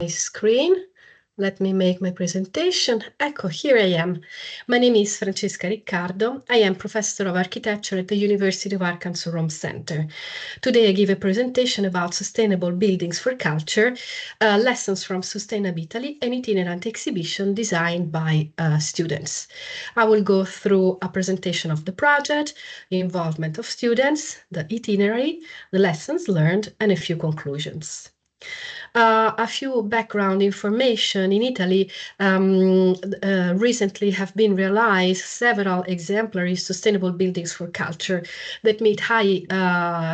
my screen. Let me make my presentation. Ecco, here I am. My name is Francesca Riccardo. I am Professor of Architecture at the University of Arkansas Rome Center. Today I give a presentation about sustainable buildings for culture, lessons from SustainabITALY, an itinerant exhibition designed by students. I will go through a presentation of the project, the involvement of students, the itinerary, the lessons learned, and a few conclusions. A few background information. In Italy, recently have been realized several exemplary sustainable buildings for culture that meet high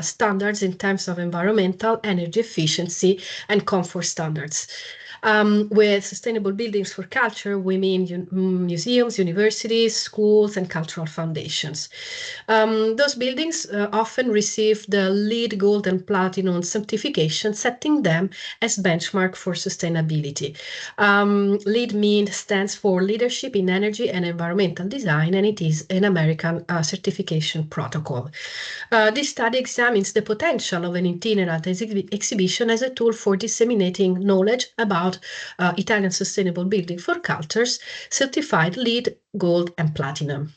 standards in terms of environmental, energy efficiency, and comfort standards. With sustainable buildings for culture, we mean museums, universities, schools, and cultural foundations. Those buildings often receive the LEED Gold and Platinum certification, setting them as benchmark for sustainability. LEED stands for Leadership in Energy and Environmental Design, and it is an American certification protocol. This study examines the potential of an itinerant exhibition as a tool for disseminating knowledge about Italian sustainable building for cultures, certified LEED, Gold, and Platinum.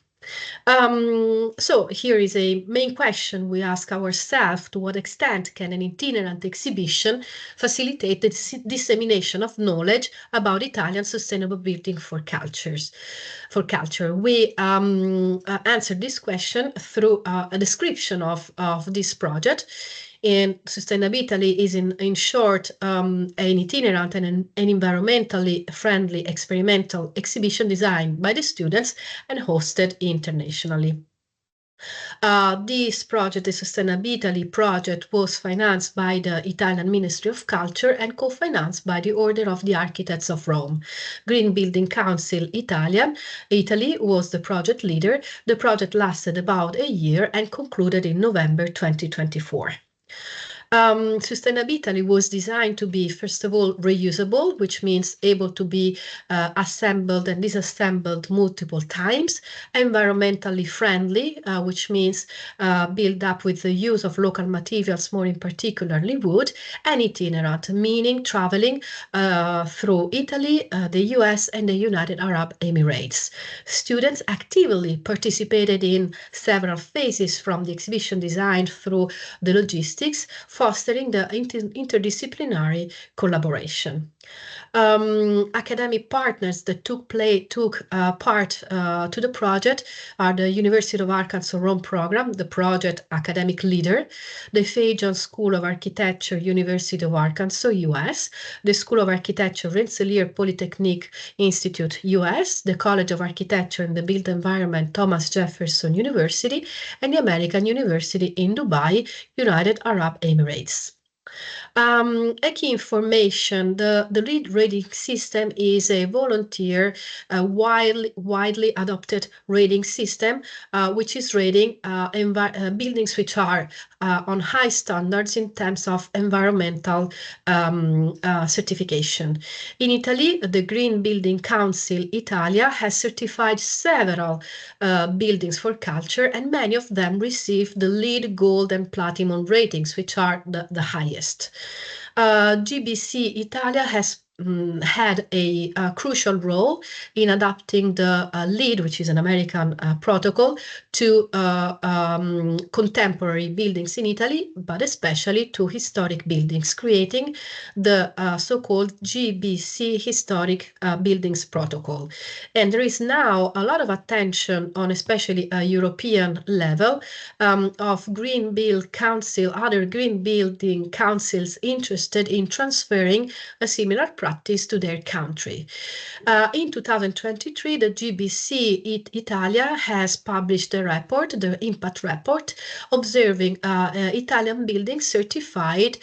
So here is a main question we ask ourselves: to what extent can an itinerant exhibition facilitate the dissemination of knowledge about Italian sustainable building for culture? We answered this question through a description of this project. And SustainabITALY is, in short, an itinerant and an environmentally friendly experimental exhibition designed by the students and hosted internationally. This project, the SustainabITALY project, was financed by the Italian Ministry of Culture and co-financed by the Order of the Architects of Rome. Green Building Council Italy was the project leader. The project lasted about a year and concluded in November 2024. SustainabITALY was designed to be, first of all, reusable, which means able to be assembled and disassembled multiple times, environmentally friendly, which means built up with the use of local materials, more in particularly wood, and itinerant, meaning traveling through Italy, the US, and the United Arab Emirates. Students actively participated in several phases from the exhibition design through the logistics, fostering the interdisciplinary collaboration. Academic partners that took part to the project are the University of Arkansas Rome program, the project academic leader, the Fajon School of Architecture, University of Arkansas, US, the School of Architecture, Rensselaer Polytechnic Institute, US, the College of Architecture and the Built Environment, Thomas Jefferson University, and the American University in Dubai, United Arab Emirates. A key information: the LEED rating system is a volunteer, widely adopted rating system, which is rating buildings which are on high standards in terms of environmental certification. In Italy, the Green Building Council Italia has certified several buildings for culture, and many of them receive the LEED Gold and Platinum ratings, which are the highest. GBC Italia has had a crucial role in adapting the LEED, which is an American protocol, to contemporary buildings in Italy, but especially to historic buildings, creating the so-called GBC Historic Buildings Protocol. And there is now a lot of attention on, especially a European level, of Green Build Council, other green building councils interested in transferring a similar practice to their country. In 2023, the GBC Italia has published a report, the impact report, observing Italian buildings certified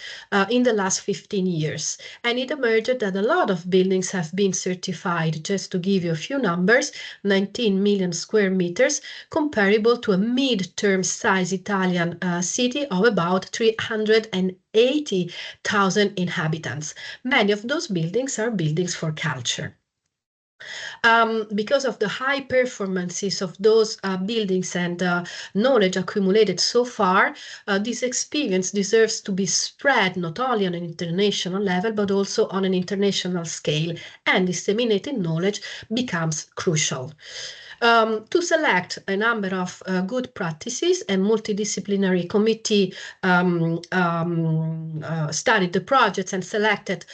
in the last 15 years. And it emerged that a lot of buildings have been certified. Just to give you a few numbers: 19 million square meters, comparable to a mid-term size Italian city of about 380,000 inhabitants. Many of those buildings are buildings for culture. Because of the high performances of those buildings and knowledge accumulated so far, this experience deserves to be spread not only on an international level, but also on an international scale, and disseminating knowledge becomes crucial. To select a number of good practices, a multidisciplinary committee studied the projects and selected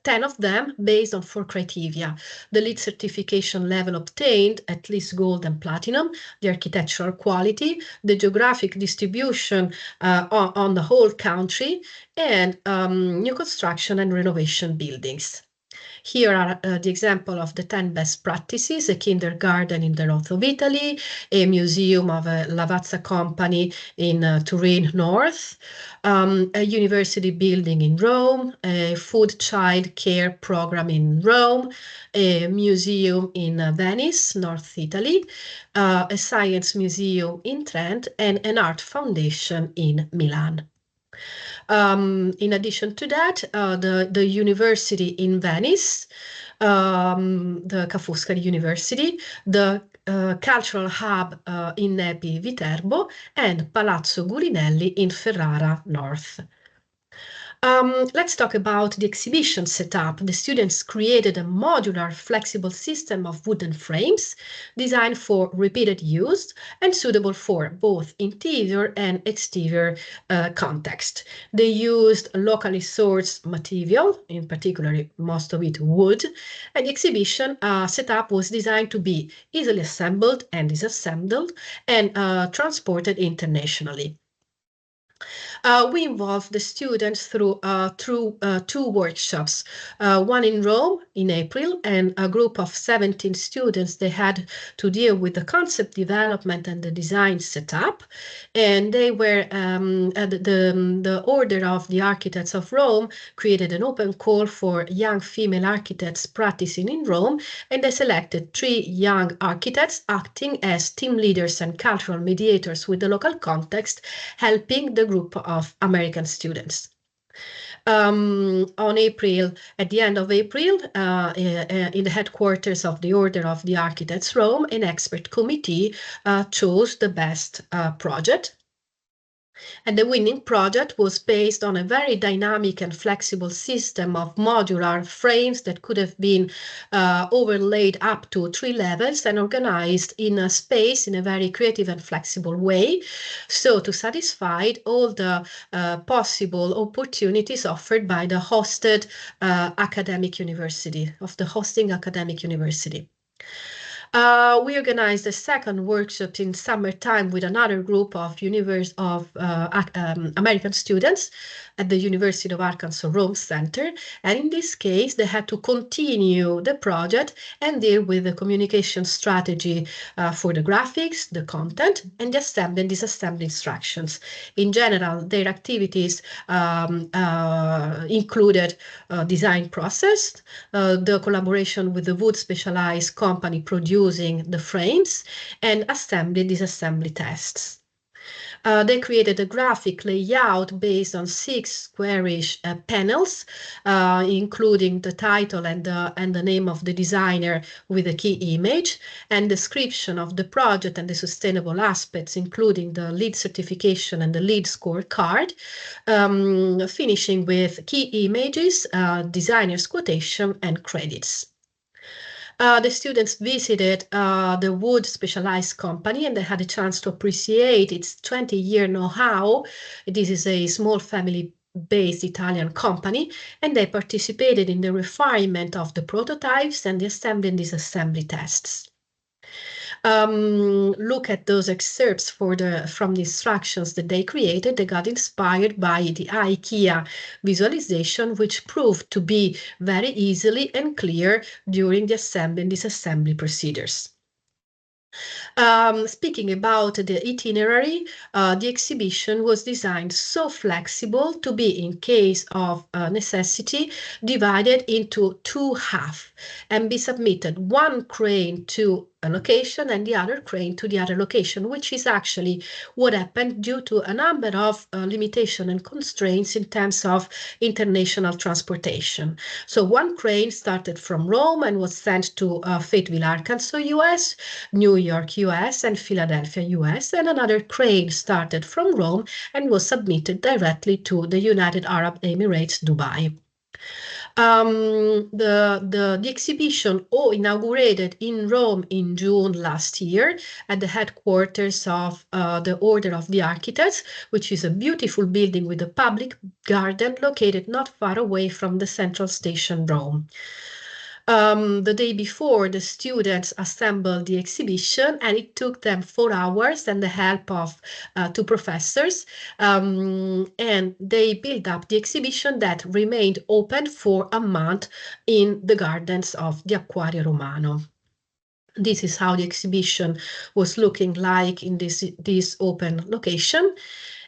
10 of them based on 4 criteria: the LEED certification level obtained, at least gold and platinum, the architectural quality, the geographic distribution on the whole country, and new construction and renovation buildings. Here are the example of the 10 best practices: a kindergarten in the north of Italy, a museum of a Lavazza company in Turin North, a university building in Rome, a food child care program in Rome, a museum in Venice, North Italy, a science museum in Trent, and an art foundation in Milan. In addition to that, the university in Venice, the Ca' Foscari University, the cultural hub in Nepi Viterbo, and Palazzo Gurinelli in Ferrara North. Let's talk about the exhibition setup. The students created a modular, flexible system of wooden frames designed for repeated use and suitable for both interior and exterior context. They used locally sourced material, in particular, most of it wood, and the exhibition setup was designed to be easily assembled and disassembled and transported internationally. We involved the students through 2 workshops, one in Rome in April, and a group of 17 students. They had to deal with the concept development and the design setup, and they were the Order of the Architects of Rome created an open call for young female architects practicing in Rome, and they selected 3 young architects acting as team leaders and cultural mediators with the local context, helping the group of American students. At the end of April, in the headquarters of the Order of the Architects Rome, an expert committee chose the best project. And the winning project was based on a very dynamic and flexible system of modular frames that could have been overlaid up to 3 levels and organized in a space in a very creative and flexible way, so to satisfy all the possible opportunities offered by the hosting academic university. We organized a second workshop in summertime with another group of American students at the University of Arkansas Rome Center, and in this case they had to continue the project and deal with the communication strategy for the graphics, the content, and the assembly and disassembly instructions. In general, their activities included design process, the collaboration with the wood specialized company producing the frames, and assembly disassembly tests. They created a graphic layout based on 6 squarish panels, including the title and the name of the designer with a key image, and description of the project and the sustainable aspects, including the LEED certification and the LEED scorecard, finishing with key images, designer's quotation, and credits. The students visited the wood specialized company, and they had a chance to appreciate its 20-year know-how. This is a small family-based Italian company, and they participated in the refinement of the prototypes and the assembly and disassembly tests. Look at those excerpts from the instructions that they created. They got inspired by the IKEA visualization, which proved to be very easily and clear during the assembly and disassembly procedures. Speaking about the itinerary, the exhibition was designed so flexible to be, in case of necessity, divided into 2 halves and be submitted 1 crane to location and the other crane to the other location, which is actually what happened due to a number of limitations and constraints in terms of international transportation. So one crane started from Rome and was sent to Fayetteville, Arkansas, US, New York, US, and Philadelphia, US, and another crane started from Rome and was submitted directly to the United Arab Emirates, Dubai. The exhibition inaugurated in Rome in June last year at the headquarters of the Order of the Architects, which is a beautiful building with a public garden located not far away from the central station, Rome. The day before, the students assembled the exhibition, and it took them 4 hours and the help of 2 professors, and they built up the exhibition that remained open for a month in the gardens of the Acquario Romano. This is how the exhibition was looking like in this open location.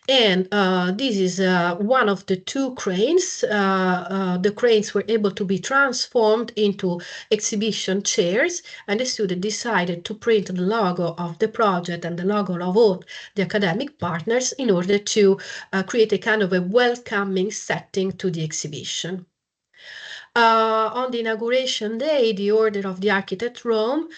And this is one of the 2 cranes. The cranes were able to be transformed into exhibition chairs, and the student decided to print the logo of the project and the logo of all the academic partners in order to create a kind of a welcoming setting to the exhibition. On the inauguration day, the Order of the Architect Rome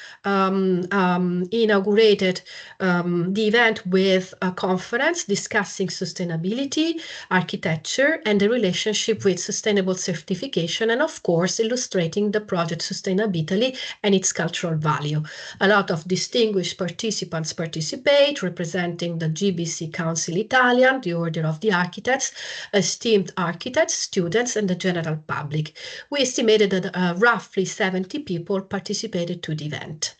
inaugurated the event with a conference discussing sustainability, architecture, and the relationship with sustainable certification, and of course, illustrating the project SustainabITALY and its cultural value. A lot of distinguished participants participate, representing the GBC Council Italia, the Order of the Architects, esteemed architects, students, and the general public. We estimated that roughly 70 people participated to the event.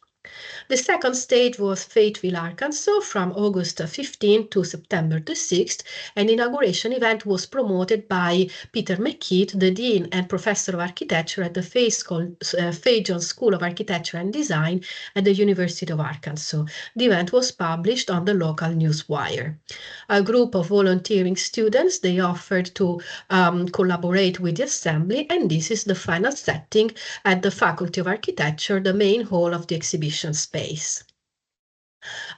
The second stage was Fayetteville, Arkansas, from August 15 to September the 6th. An inauguration event was promoted by Peter McKeith, the Dean and Professor of Architecture at the Fajon School of Architecture and Design at the University of Arkansas. The event was published on the local newswire. A group of volunteering students, they offered to collaborate with the assembly, and this is the final setting at the Faculty of Architecture, the main hall of the exhibition space.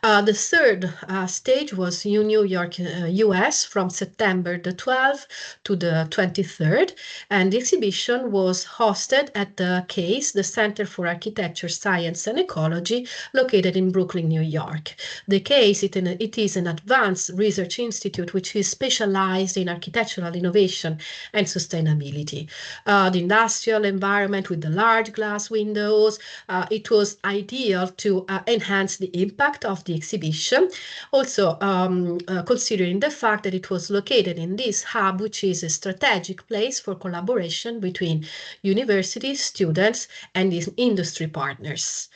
The third stage was in New York, US, from September the 12th to the 23rd, and the exhibition was hosted at the CASE, the Center for Architecture, Science and Ecology, located in Brooklyn, New York. The CASE, it is an advanced research institute which is specialized in architectural innovation and sustainability. The industrial environment with the large glass windows, it was ideal to enhance the impact of the exhibition, also considering the fact that it was located in this hub, which is a strategic place for collaboration between universities, students, and these industry partners.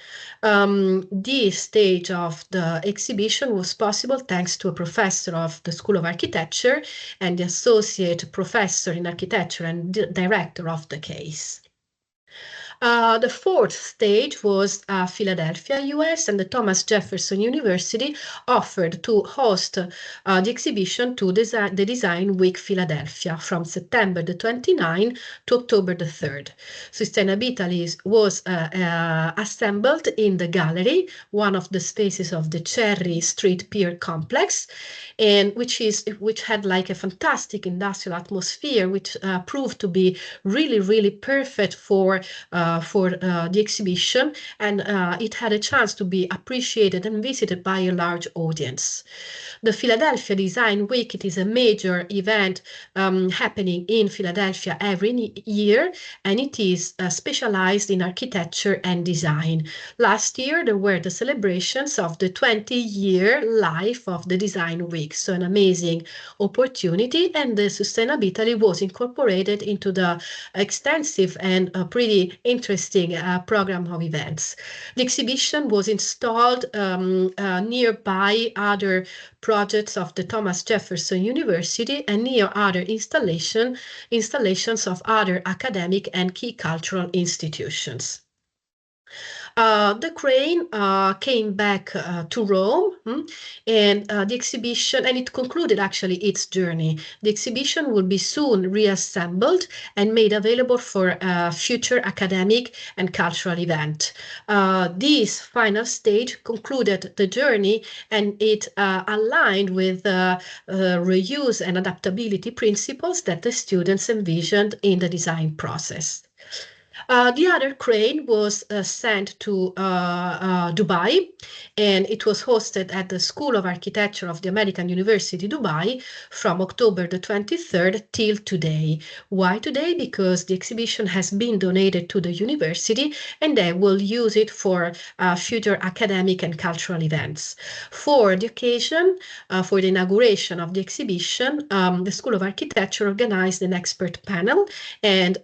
This stage of the exhibition was possible thanks to a professor of the School of Architecture and the associate professor in architecture and director of the CASE. The fourth stage was Philadelphia, US, and the Thomas Jefferson University offered to host the exhibition to the Design Week Philadelphia from September the 29th to October the 3rd. SustainabITALY was assembled in the gallery, one of the spaces of the Cherry Street Pier complex, and which had like a fantastic industrial atmosphere, which proved to be really perfect for the exhibition, and it had a chance to be appreciated and visited by a large audience. The Philadelphia Design Week, it is a major event happening in Philadelphia every year, and it is specialized in architecture and design. Last year, there were the celebrations of the 20-year life of the Design Week, so an amazing opportunity, and the SustainabITALY was incorporated into the extensive and pretty interesting program of events. The exhibition was installed nearby other projects of the Thomas Jefferson University and near other installations of other academic and key cultural institutions. The crane came back to Rome, and the exhibition, and it concluded actually its journey. The exhibition will be soon reassembled and made available for a future academic and cultural event. This final stage concluded the journey, and it aligned with reuse and adaptability principles that the students envisioned in the design process. The other crane was sent to Dubai, and it was hosted at the School of Architecture of the American University, Dubai, from October the 23rd till today. Why today? Because the exhibition has been donated to the university, and they will use it for future academic and cultural events. For the occasion, for the inauguration of the exhibition, the School of Architecture organized an expert panel, and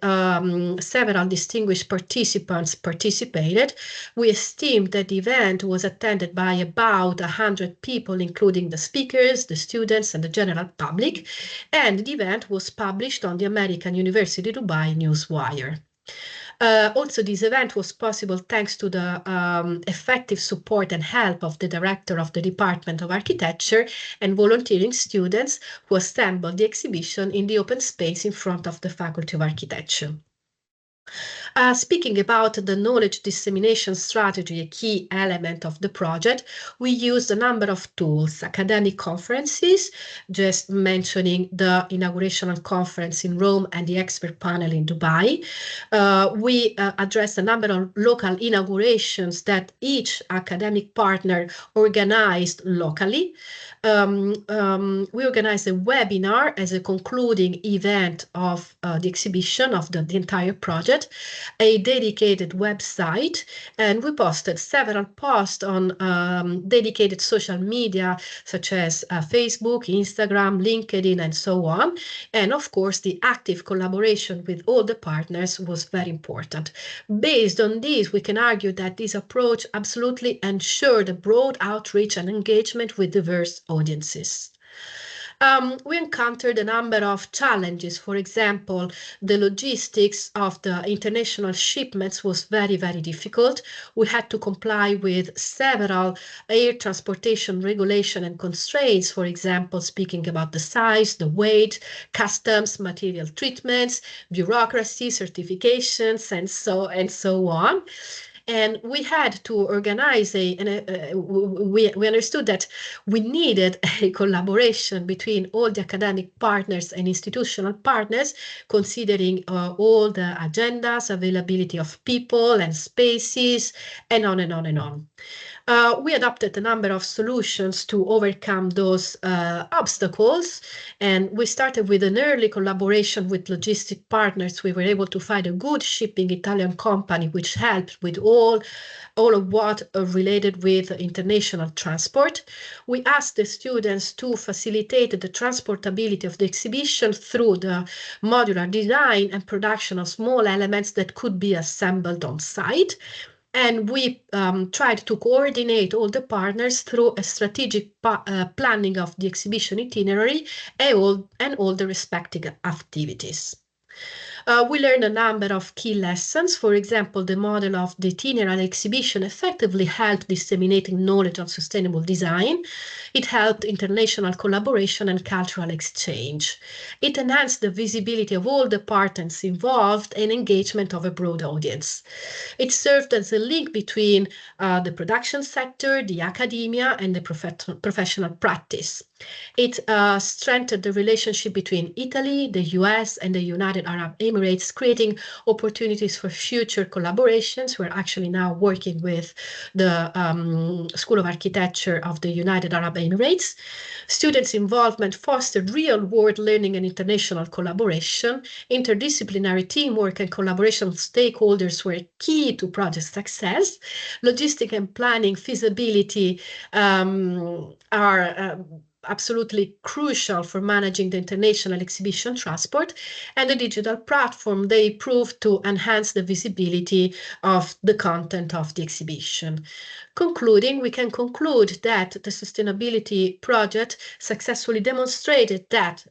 several distinguished participants participated. We esteemed that the event was attended by about 100 people, including the speakers, the students, and the general public, and the event was published on the American University Dubai Newswire. Also, this event was possible thanks to the effective support and help of the director of the Department of Architecture and volunteering students who assembled the exhibition in the open space in front of the Faculty of Architecture. Speaking about the knowledge dissemination strategy, a key element of the project, we used a number of tools, academic conferences, just mentioning the inaugurational conference in Rome and the expert panel in Dubai. We addressed a number of local inaugurations that each academic partner organized locally. We organized a webinar as a concluding event of the exhibition of the entire project, a dedicated website, and we posted several posts on dedicated social media such as Facebook, Instagram, LinkedIn, and so on. And of course, the active collaboration with all the partners was very important. Based on this, we can argue that this approach absolutely ensured a broad outreach and engagement with diverse audiences. We encountered a number of challenges. For example, the logistics of the international shipments was very, very difficult. We had to comply with several air transportation regulation and constraints, for example, speaking about the size, the weight, customs, material treatments, bureaucracy, certifications, and so on. And we had to organize we understood that we needed a collaboration between all the academic partners and institutional partners, considering all the agendas, availability of people and spaces, and on and on and on. We adopted a number of solutions to overcome those obstacles, and we started with an early collaboration with logistic partners. We were able to find a good shipping Italian company which helped with all of what related with international transport. We asked the students to facilitate the transportability of the exhibition through the modular design and production of small elements that could be assembled on site. And we tried to coordinate all the partners through a strategic planning of the exhibition itinerary and all the respective activities. We learned a number of key lessons. For example, the model of the itinerant exhibition effectively helped disseminating knowledge on sustainable design. It helped international collaboration and cultural exchange. It enhanced the visibility of all the partners involved and engagement of a broad audience. It served as a link between the production sector, the academia, and the professional practice. It strengthened the relationship between Italy, the US, and the United Arab Emirates, creating opportunities for future collaborations. We're actually now working with the School of Architecture of the United Arab Emirates. Students' involvement fostered real-world learning and international collaboration. Interdisciplinary teamwork and collaboration with stakeholders were key to project success. Logistic and planning feasibility are absolutely crucial for managing the international exhibition transport, and the digital platform, they proved to enhance the visibility of the content of the exhibition. Concluding, we can conclude that the sustainability project successfully demonstrated that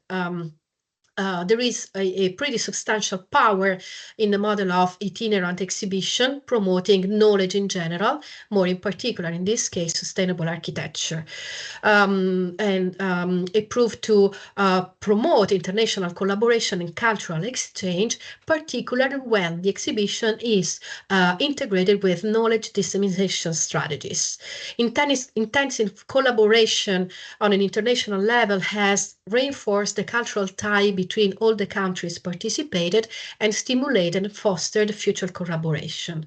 there is a pretty substantial power in the model of itinerant exhibition, promoting knowledge in general, more in particular, in this case, sustainable architecture. It proved to promote international collaboration and cultural exchange, particularly when the exhibition is integrated with knowledge dissemination strategies. Intensive collaboration on an international level has reinforced the cultural tie between all the countries participated and stimulated and fostered future collaboration.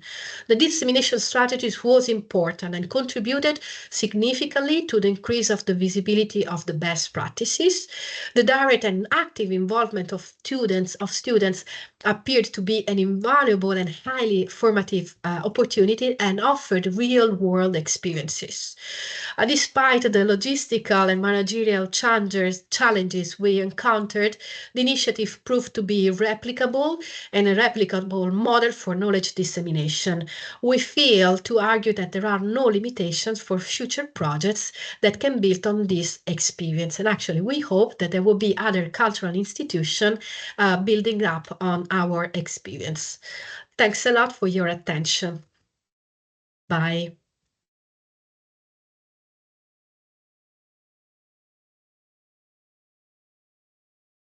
The dissemination strategies was important and contributed significantly to the increase of the visibility of the best practices. The direct and active involvement of students appeared to be an invaluable and highly formative opportunity and offered real-world experiences. Despite the logistical and managerial challenges we encountered, the initiative proved to be replicable and a replicable model for knowledge dissemination. We feel to argue that there are no limitations for future projects that can build on this experience. And actually, we hope that there will be other cultural institutions building up on our experience. Thanks a lot for your attention. Bye.